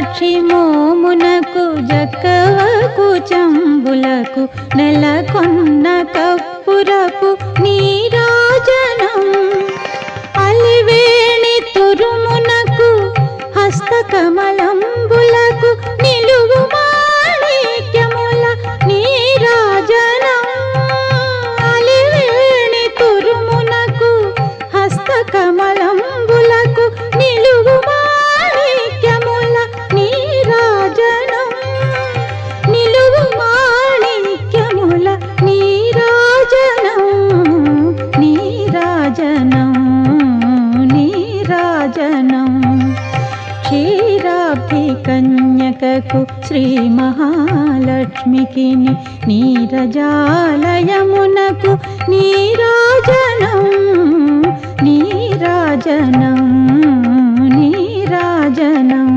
మీనాక్షి మోమునకు జక్కవకు చంబులకు నెలకొన్న కప్పురపు నీరాజనం అలివేణి తురుమునకు హస్తకమలంబులకు నిలువు మాణిక్యముల నీరాజనం అలివేణి తురుమునకు హస్తకమలంబులకు నిలువు మాణిక్యముల నీరాజనం నిలువు మాణిక్యముల నీరాజనం నీరాజనం నీరాజనం క్షీరాబ్ధి కన్యకకు శ్రీ మహాలక్ష్మికి నీరజాలయమునకు నీరాజనం నీరాజనం నీరాజనం